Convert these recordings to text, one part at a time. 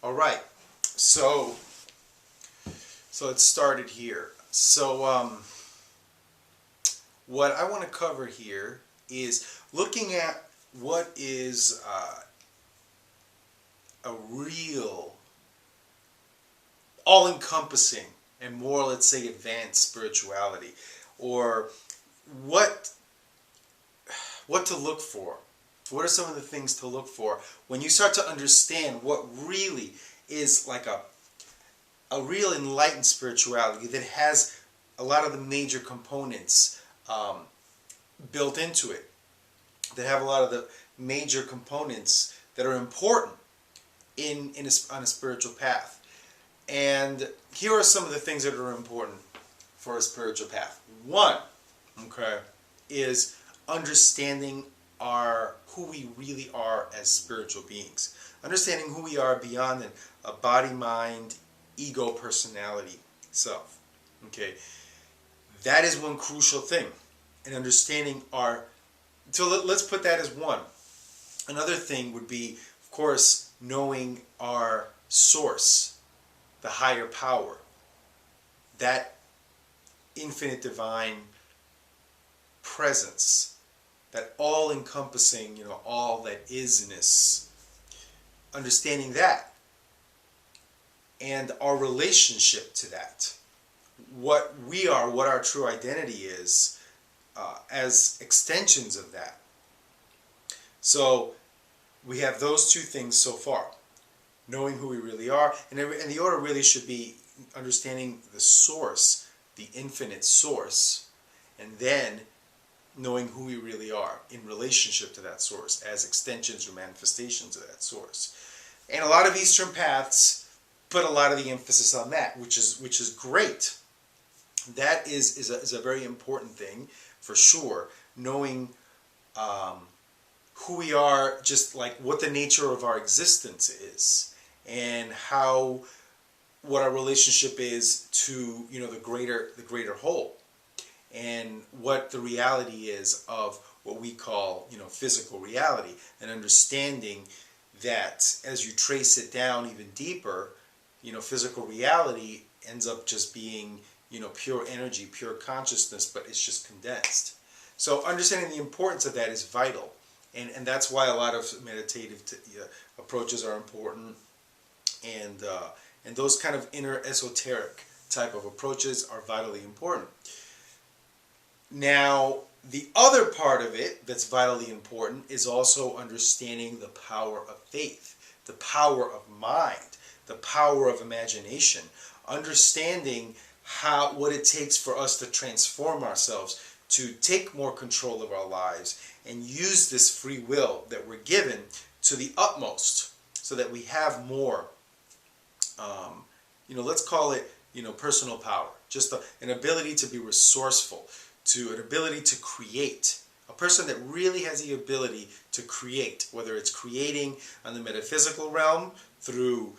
All right, so let's start it here. So what I want to cover here is looking at what is a real, all-encompassing, and more, let's say, advanced spirituality, or what to look for. What are some of the things to look for when you start to understand what really is like a real enlightened spirituality that has a lot of the major components built into it, that have a lot of the major components that are important on a spiritual path. And here are some of the things that are important for a spiritual path. One, okay, is understanding who we really are as spiritual beings. Understanding who we are beyond a body, mind, ego, personality, self. Okay, that is one crucial thing. And understanding so let's put that as one. Another thing would be, of course, knowing our source, the higher power, that infinite divine presence, that all-encompassing, all that isness. Understanding that and our relationship to that, what we are, what our true identity is, as extensions of that. So we have those two things so far. Knowing who we really are, and the order really should be understanding the source, the infinite source, and then knowing who we really are in relationship to that source as extensions or manifestations of that source. And a lot of Eastern paths put a lot of the emphasis on that, which is great. That is a very important thing for sure. Knowing who we are, just like what the nature of our existence is, and what our relationship is to the greater whole, and what the reality is of what we call physical reality, and understanding that as you trace it down even deeper, physical reality ends up just being pure energy, pure consciousness, but it's just condensed. So understanding the importance of that is vital, and that's why a lot of meditative approaches are important, and those kind of inner esoteric type of approaches are vitally important. Now, the other part of it that's vitally important is also understanding the power of faith, the power of mind, the power of imagination, understanding what it takes for us to transform ourselves, to take more control of our lives, and use this free will that we're given to the utmost, so that we have more, let's call it, personal power, just an ability to be resourceful, to an ability to create. A person that really has the ability to create, whether it's creating on the metaphysical realm through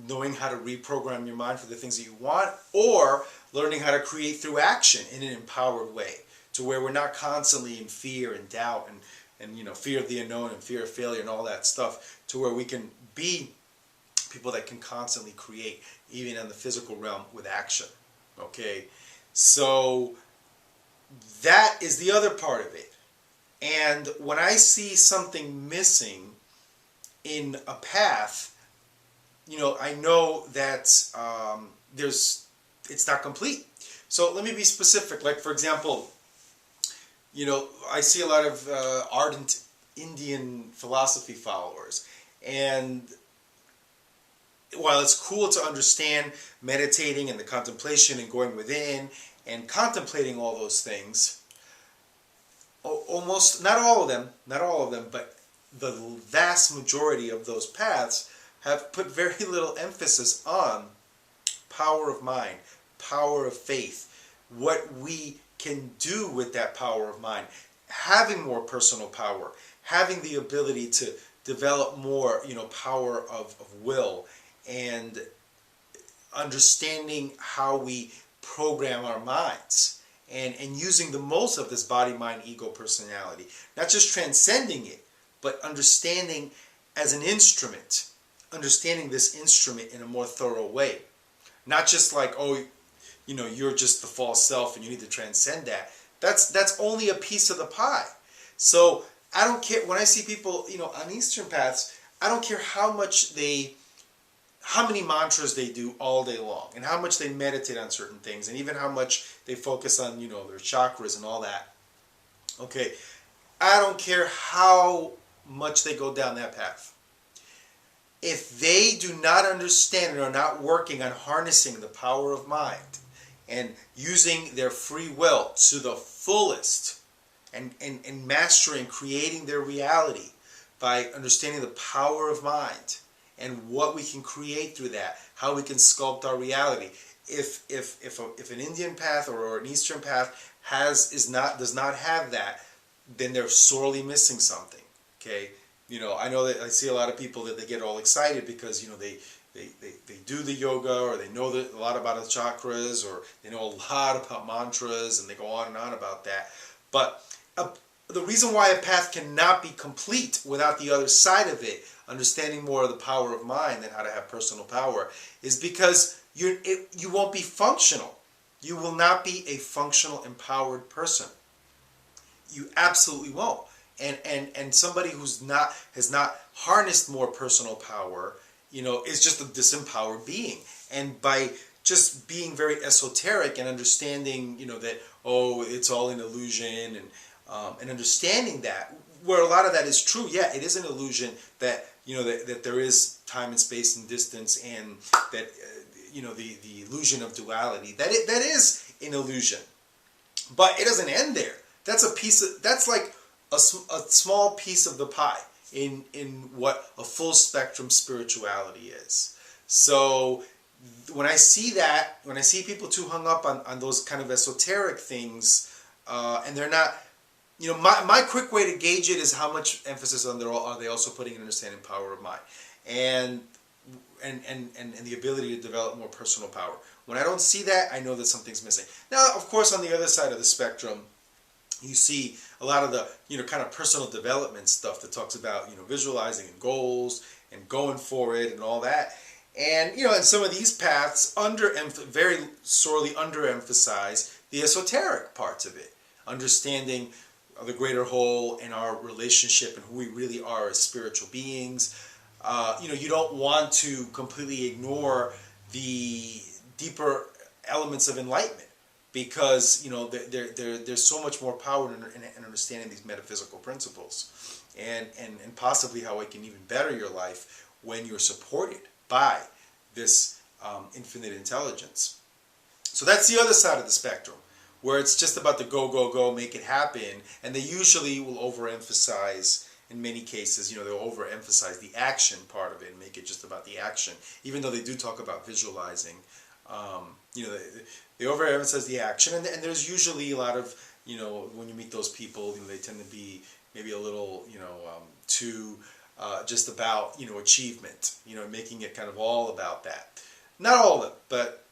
knowing how to reprogram your mind for the things that you want, or learning how to create through action in an empowered way, to where we're not constantly in fear and doubt and fear of the unknown and fear of failure and all that stuff, to where we can be people that can constantly create, even in the physical realm, with action. Okay, so that is the other part of it. And when I see something missing in a path, I know that it's not complete. So let me be specific. Like, for example, I see a lot of ardent Indian philosophy followers, and while it's cool to understand meditating and the contemplation and going within and contemplating all those things, almost, not all of them, but the vast majority of those paths have put very little emphasis on power of mind, power of faith, what we can do with that power of mind, having more personal power, having the ability to develop more, power of will, and understanding how we program our minds, and using the most of this body, mind, ego, personality. Not just transcending it, but understanding as an instrument understanding this instrument in a more thorough way. Not just like, oh, you're just the false self and you need to transcend that. That's only a piece of the pie. So I don't care when I see people, on Eastern paths, I don't care how many mantras they do all day long, and how much they meditate on certain things, and even how much they focus on, their chakras and all that. Okay, I don't care how much they go down that path. If they do not understand and are not working on harnessing the power of mind and using their free will to the fullest, and mastering, creating their reality by understanding the power of mind and what we can create through that, how we can sculpt our reality. If an Indian path or an Eastern path does not have that, then they're sorely missing something. Okay, I know that I see a lot of people that they get all excited because they do the yoga, or they know a lot about the chakras, or they know a lot about mantras, and they go on and on about that. But the reason why a path cannot be complete without the other side of it, understanding more of the power of mind and how to have personal power, is because you won't be functional. You will not be a functional, empowered person. You absolutely won't. And somebody has not harnessed more personal power, is just a disempowered being. And by just being very esoteric and understanding, that, oh, it's all an illusion, and understanding that, where a lot of that is true, yeah, it is an illusion that, that there is time and space and distance, and that, the illusion of duality, that is an illusion. But it doesn't end there. That's like a small piece of the pie in what a full spectrum spirituality is. So when I see people too hung up on those kind of esoteric things, and they're not, my quick way to gauge it is how much emphasis are they also putting in understanding power of mind, and the ability to develop more personal power. When I don't see that, I know that something's missing. Now, of course, on the other side of the spectrum, you see a lot of the, kind of personal development stuff that talks about, visualizing and goals and going for it and all that. And, and some of these paths very sorely underemphasize the esoteric parts of it. Understanding the greater whole and our relationship and who we really are as spiritual beings. You don't want to completely ignore the deeper elements of enlightenment, because there's so much more power in understanding these metaphysical principles, and possibly how it can even better your life when you're supported by this infinite intelligence. So that's the other side of the spectrum, where it's just about the go, go, go, make it happen, and they usually will overemphasize. In many cases, they'll overemphasize the action part of it and make it just about the action, even though they do talk about visualizing. They overemphasize the action, and there's usually a lot of, when you meet those people, they tend to be maybe a little, too just about, achievement, making it kind of all about that. Not all of it, but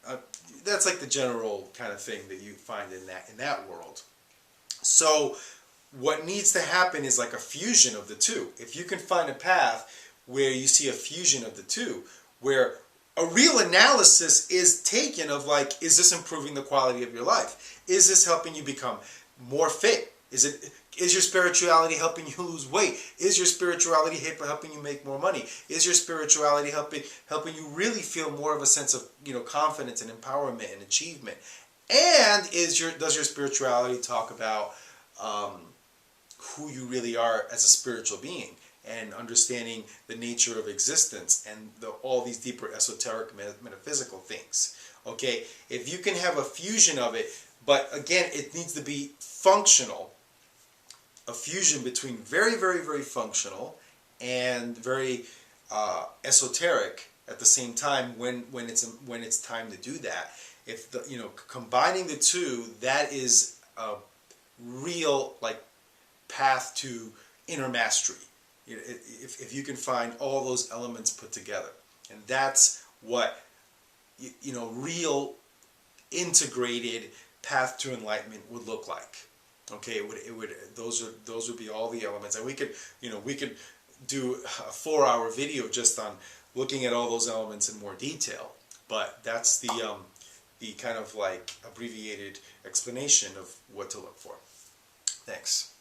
that's like the general kind of thing that you find in that world. So what needs to happen is like a fusion of the two. If you can find a path where you see a fusion of the two, where a real analysis is taken of like, is this improving the quality of your life? Is this helping you become more fit? Is your spirituality helping you lose weight? Is your spirituality helping you make more money? Is your spirituality helping you really feel more of a sense of, confidence and empowerment and achievement? And does your spirituality talk about who you really are as a spiritual being, and understanding the nature of existence and all these deeper esoteric metaphysical things? Okay, if you can have a fusion of it, but again, it needs to be functional. A fusion between very, very, very functional and very esoteric at the same time. When it's time to do that, if combining the two, that is a real path to inner mastery. If you can find all those elements put together, and that's what real integrated path to enlightenment would look like. Okay, those would be all the elements, and we could do a 4-hour video just on looking at all those elements in more detail. But that's the kind of like abbreviated explanation of what to look for. Thanks.